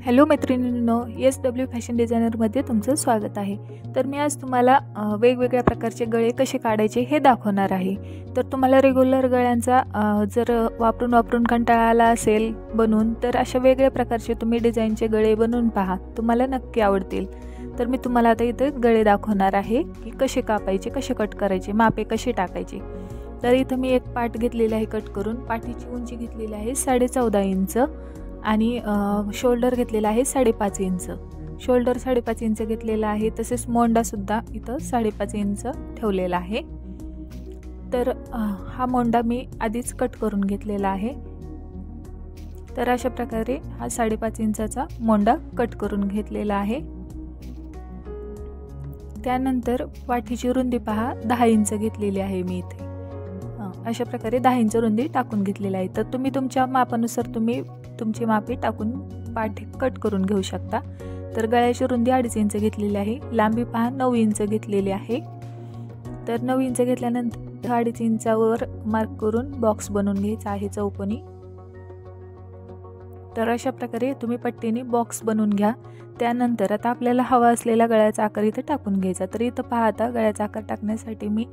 Hello मैत्रिणींनो, SW fashion डिझायनरमध्ये तुमचं स्वागत आहे। तर मी आज तुम्हाला वेगवेगळ्या प्रकारचे गळे कसे काढायचे हे दाखवणार आहे। तर तुम्हाला रेग्युलर गळ्यांचा जर वापरून कंटाळा आला असेल बनवून, तर अशा वेगळ्या प्रकारचे तुम्ही डिझाईनचे गळे बनवून पहा, तुम्हाला नक्की आवडतील। तर मी तुम्हाला आता इथे गळे दाखवणार आहे की कसे कापायचे, कसे कट करायचे, मापे कशी टाकायची। तर इथं मी एक पाट घेतलेला आहे कट करून। पाठीची उंची घेतलेली आहे 14.5 इंच आणि शोल्डर घेतलेला आहे 5.5 इंच। शोल्डर 5.5 इंच घेतलेला आहे। तसेच मोंडा सुद्धा इथं 5.5 इंच ठेवलेला आहे। तर हा मोंडा मी आधीच कट करून घेतलेला आहे। तर अशा प्रकारे हा 5.5 इंचाचा मोंडा कट करून घेतलेला आहे। त्यानंतर पाठीची रुंदी पहा 10 इंच घेतलेली आहे मी इथे। अशा प्रकारे 10 इंच रुंदी टाकून घेतलेली आहे। तर तुम्ही तुमच्या मापानुसार तुम्ही तुमची मापे टाकून पाठ कट करून घेऊ शकता। तर गळ्याची रुंदी 2.5 इंच घेतलेली आहे। लांबी पहा 9 इंच घेतलेली आहे। तर 9 इंच घेतल्यानंतर 2.5 इंचावर मार्क करून बॉक्स बनवून घ्यायचा आहे चौकोनी। तर अशा प्रकारे तुम्ही पट्टीने बॉक्स बनवून घ्या। त्यानंतर आता आपल्याला हवा असलेला गळ्याचा आकार इथे टाकून घ्यायचा। तर इथं पहा, आता गळ्याचा आकार टाकण्यासाठी मी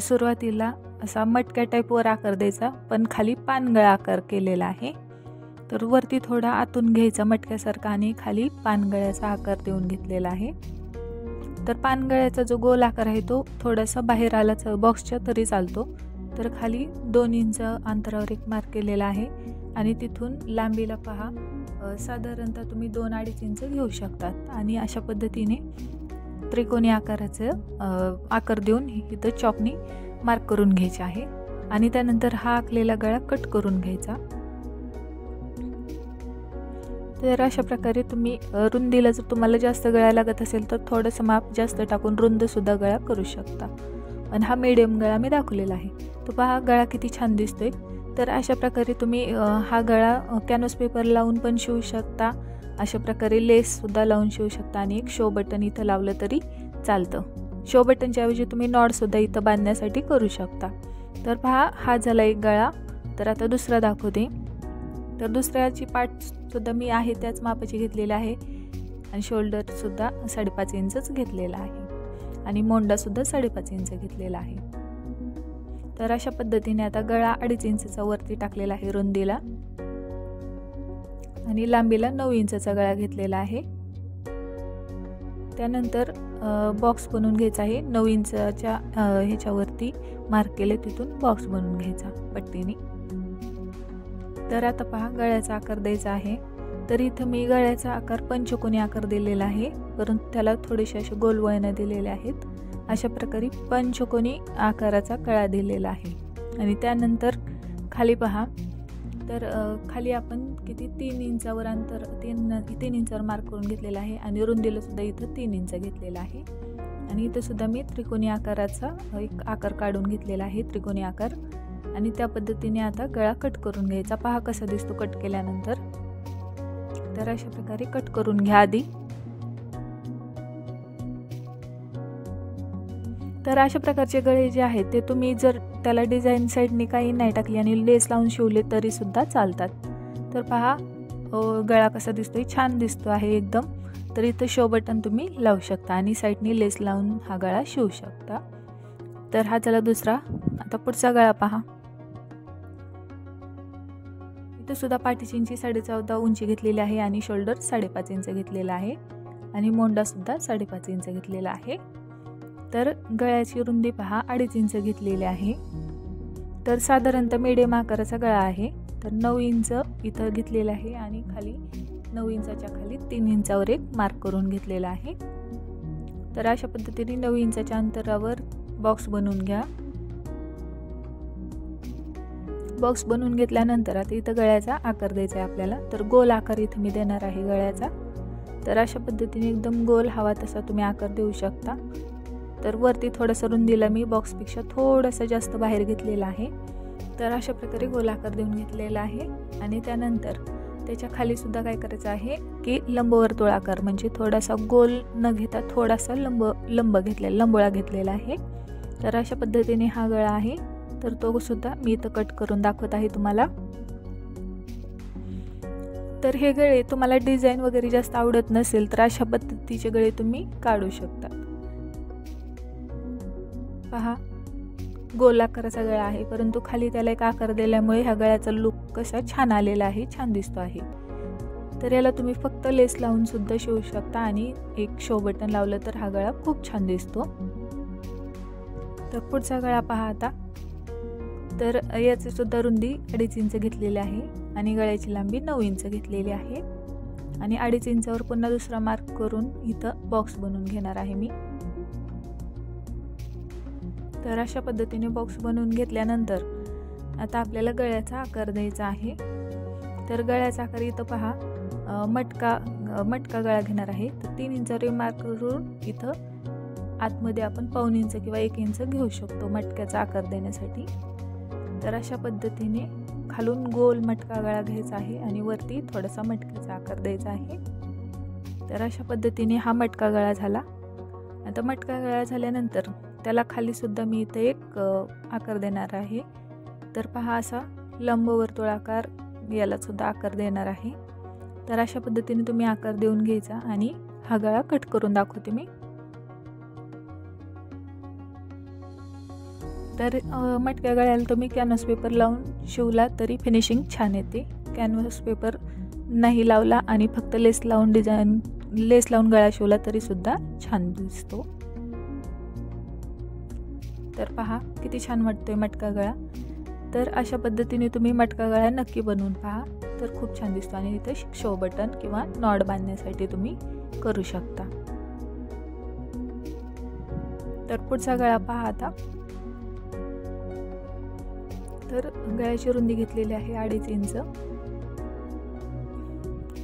सुरुवातीला असा मटक्या टाईपवर आकार द्यायचा, पण खाली पानगळा आकार केलेला आहे। तर वरती थोडा आतून घ्यायचा मटक्यासारखा आणि खाली पानगळ्याचा आकार देऊन घेतलेला आहे। तर पानगळ्याचा जो गोल आकार आहे तो थोडासा बाहेर आलाच बॉक्सच्या तरी चालतो। तर खाली 2 इंच अंतरावर एक मार्क केलेला आहे आणि तिथून लांबीला पहा साधारणतः तुम्ही 2-2.5 इंच घेऊ शकतात। आणि अशा पद्धतीने त्रिकोणी आकाराचं आकार देऊन इथं चॉकनी मार्क करून घ्यायचे आहे। आणि त्यानंतर हा आखलेला गळा कट करून घ्यायचा। तर अशा प्रकारे तुम्ही रुंदीला जर तुम्हाला जास्त गळा लागत असेल तर थोडंसं माप जास्त टाकून रुंद सुद्धा गळा करू शकता। पण हा मीडियम गळा मी दाखवलेला आहे। तो पहा गळा किती छान दिसतोय। तर अशा प्रकारे तुम्ही हा गळा कॅनव्हास पेपर लावून पण शिवू शकता। अशा प्रकारे लेस सुद्धा लावून शिवू शकता आणि एक शो बटन इथं लावलं तरी चालतं। शो बटनच्या ऐवजी तुम्ही नॉट सुद्धा इथं बांधण्यासाठी करू शकता। तर पहा हा झाला एक गळा। तर आता दुसरा दाखवते। तर दुसऱ्याची पाठ सुद्धा मी आहे त्याच मापाची घेतलेली आहे आणि शोल्डर सुद्धा 5.5 इंचच घेतलेला आहे आणि मोंडा सुद्धा 5.5 इंच घेतलेला आहे। तर अशा पद्धतीने आता गळा 2.5 इंचचा वरती टाकलेला आहे रुंदीला आणि लांबीला 9 इंचचा गळा घेतलेला आहे। त्यानंतर बॉक्स बनवून घ्यायचा आहे। 9 इंचच्या ह्याच्यावरती मार्क केले तिथून बॉक्स बनवून घ्यायचा पट्टीने। तर आता पहा गळ्याचा आकार द्यायचा आहे। तर इथं मी गळ्याचा आकार पंचकोनी आकार दिलेला आहे, परंतु त्याला थोडेसे असे गोल वळण दिलेले आहेत। अशा प्रकारे पंचकोनी आकाराचा गळा दिलेला आहे। आणि त्यानंतर खाली पहा, तर खाली आपण किती 3 इंचावर अंतर 3 इंचावर मार्क करून घेतलेला आहे आणि रुंदीला सुद्धा इथं 3 इंच घेतलेला आहे। आणि इथं सुद्धा मी त्रिकोणी आकाराचा एक आकार काढून घेतलेला आहे, त्रिकोणी आकार। आणि त्या पद्धतीने आता गळा कट करून घ्यायचा। पहा कसा दिसतो कट केल्यानंतर। तर अशा प्रकारे कट करून घ्या आधी। तर अशा प्रकारचे गळे जे आहेत ते तुम्ही जर त्याला डिझाईन साईडने काही नाही टाकली आणि लेस लावून शिवले तरी सुद्धा चालतात। तर पहा गळा कसा दिसतोय, छान दिसतो आहे एकदम। तर इथं शो बटन तुम्ही लावू शकता आणि साईडने लेस लावून हा गळा शिवू शकता। तर हा झाला दुसरा। आता पुढचा गळा पहा। इथं सुद्धा पाठीची उंची 14.5 उंची घेतलेली आहे आणि शोल्डर 5.5 इंच घेतलेला आहे आणि मोंडा सुद्धा 5.5 इंच घेतलेला आहे। तर गळ्याची रुंदी पहा 2.5 इंच घेतलेली आहे। तर साधारणतः मीडियम आकाराचा गळा आहे। तर 9 इंच इथं घेतलेला आहे आणि खाली 9 इंचाच्या खाली 3 इंचावर एक मार्क करून घेतलेला आहे। तर अशा पद्धतीने 9 इंचाच्या अंतरावर बॉक्स बनवून घ्या। बॉक्स बनवून घेतल्यानंतर आता इथं गळ्याचा आकार द्यायचा आहे आपल्याला। तर गोल आकार इथं मी देणार आहे गळ्याचा। तर अशा पद्धतीने एकदम गोल हवा तसा तुम्ही आकार देऊ शकता। तर वरती थोडासा रुंदीला मी बॉक्सपेक्षा थोडासा जास्त बाहेर घेतलेला आहे। तर अशा प्रकारे गोल आकार देऊन घेतलेला आहे। आणि त्यानंतर त्याच्या खाली सुद्धा काय करायचं आहे की लंबवर्तुळ आकार, म्हणजे थोडासा गोल न घेता थोडासा लंबोळा घेतलेला आहे। तर अशा पद्धतीने हा गळा आहे। तर तो सुद्धा मी इथं कट करून दाखवत आहे तुम्हाला। तर हे गळे तुम्हाला डिझाईन वगैरे जास्त आवडत नसेल तर अशा पद्धतीचे गळे तुम्ही काढू शकता। पहा, गोल आकाराचा गळा आहे, परंतु खाली त्याला एक आकार दिल्यामुळे ह्या गळ्याचा लुक कसा छान आलेला आहे, छान दिसतो आहे। तर याला तुम्ही फक्त लेस लावून सुद्धा शिवू शकता आणि एक शो बटन लावलं तर हा गळा खूप छान दिसतो। तर पुढचा गळा पहा आता। तर याची सुद्धा रुंदी 2.5 इंच घेतलेली आहे आणि गळ्याची लांबी 9 इंच घेतलेली आहे आणि 2.5 इंचावर पुन्हा दुसरा मार्क करून इथं बॉक्स बनवून घेणार आहे मी। तर अशा पद्धतीने बॉक्स बनवून घेतल्यानंतर आता आपल्याला गळ्याचा आकार द्यायचा आहे। तर गळ्याचा आकार इथं पहा, मटका गळा घेणार आहे। तर 3 इंचावर मार्क करून इथं आतमध्ये आपण 1.25 इंच किंवा 1 इंच घेऊ शकतो मटक्याचा आकार देण्यासाठी। तर अशा पद्धतीने खालून गोल मटका गळा घ्यायचा आहे आणि वरती थोडासा मटक्याचा आकार द्यायचा आहे। तर अशा पद्धतीने हा मटका गळा झाला। आता मटका गळा झाल्यानंतर त्याला खाली सुद्धा मी इथे एक आकार देणार आहे। तर पहा, असा लंबवर्तुळाकार याला सुद्धा आकार देणार आहे। तर अशा पद्धतीने तुम्ही आकार देऊन घ्यायचा आणि हा गळा कट करून दाखवते मी। तर मटक्या गळ्याला तुम्ही कॅनव्हास पेपर लावून शिवला तरी फिनिशिंग छान येते। कॅनव्हास पेपर नाही लावला आणि फक्त लेस लावून गळा शिवला तरी सुद्धा छान दिसतो। तर पहा किती छान वाटतोय मटका गळा। तर अशा पद्धतीने तुम्ही मटका गळा नक्की बनवून पहा, तर खूप छान दिसतो आणि इथे शो बटन किंवा नॉट बांधण्यासाठी तुम्ही करू शकता। तर पुढचा गळा पहा आता। तर गळ्याची रुंदी घेतलेली आहे 2.5 इंच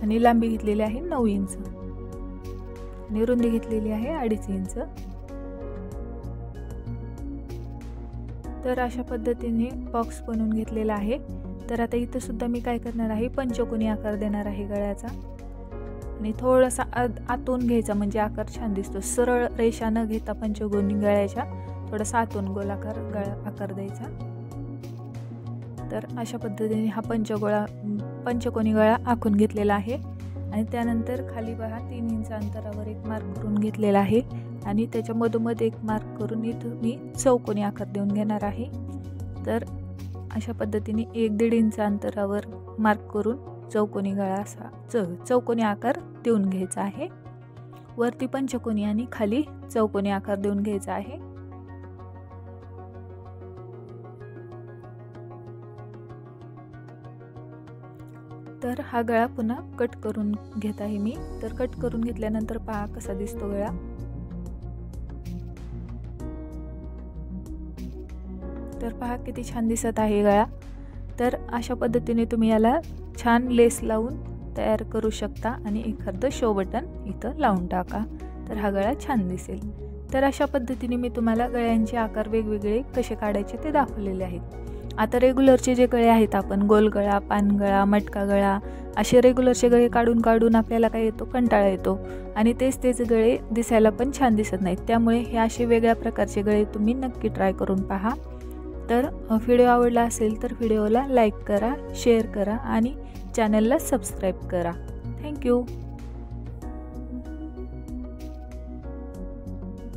आणि लांबी घेतलेली आहे 9 इंच आणि रुंदी घेतलेली आहे 2.5 इंच। तर अशा पद्धतीने बॉक्स बनवून घेतलेला आहे। तर आता इथं सुद्धा मी काय करणार आहे, पंचकोनी आकार देणार आहे गळ्याचा आणि थोडासा आतून घ्यायचा म्हणजे आकार छान दिसतो। सरळ रेषा न घेता पंचकोनी गळ्याच्या थोडासा आतून गोलाकार आकार द्यायचा। तर अशा पद्धतीने हा पंचकोनी गळा आखून घेतलेला आहे आणि त्यानंतर खाली पहा 3 इंच अंतरावर एक मार्क करून घेतलेला आहे आणि त्याच्या मधोमध एक मार्क करून इथं मी चौकोनी आकार देऊन घेणार आहे। तर अशा पद्धतीने 1-1.5 इंच अंतरावर मार्क करून चौकोनी गळा असा चौकोनी आकार देऊन घ्यायचा आहे। वरती पंचकोनी आणि खाली चौकोनी आकार देऊन घ्यायचा आहे। तर हा गळा पुन्हा कट करून घेत आहे मी। तर कट करून घेतल्यानंतर पहा कसा दिसतो गळा। तर पहा किती छान दिसत आहे गळा। तर अशा पद्धतीने तुम्ही याला छान लेस लावून तयार करू शकता आणि एखादं शो बटन इथं लावून टाका, तर हा गळा छान दिसेल। तर अशा पद्धतीने मी तुम्हाला गळ्यांचे आकार वेगवेगळे कसे काढायचे ते दाखवलेले आहेत। आता रेग्युलरचे जे गळे आहेत, आपण गोल गळा, पान गळा, मटका गळा असे रेग्युलरचे गळे काढून काढून आपल्याला काय येतो, कंटाळा येतो आणि तेच गळे दिसायला पण छान दिसत नाहीत। त्यामुळे हे असे वेगळ्या प्रकारचे गळे तुम्ही नक्की ट्राय करून पहा। तर व्हिडिओ आवडला असेल तर व्हिडिओला लाईक करा, शेअर करा आणि चॅनलला सबस्क्राईब करा। थँक्यू।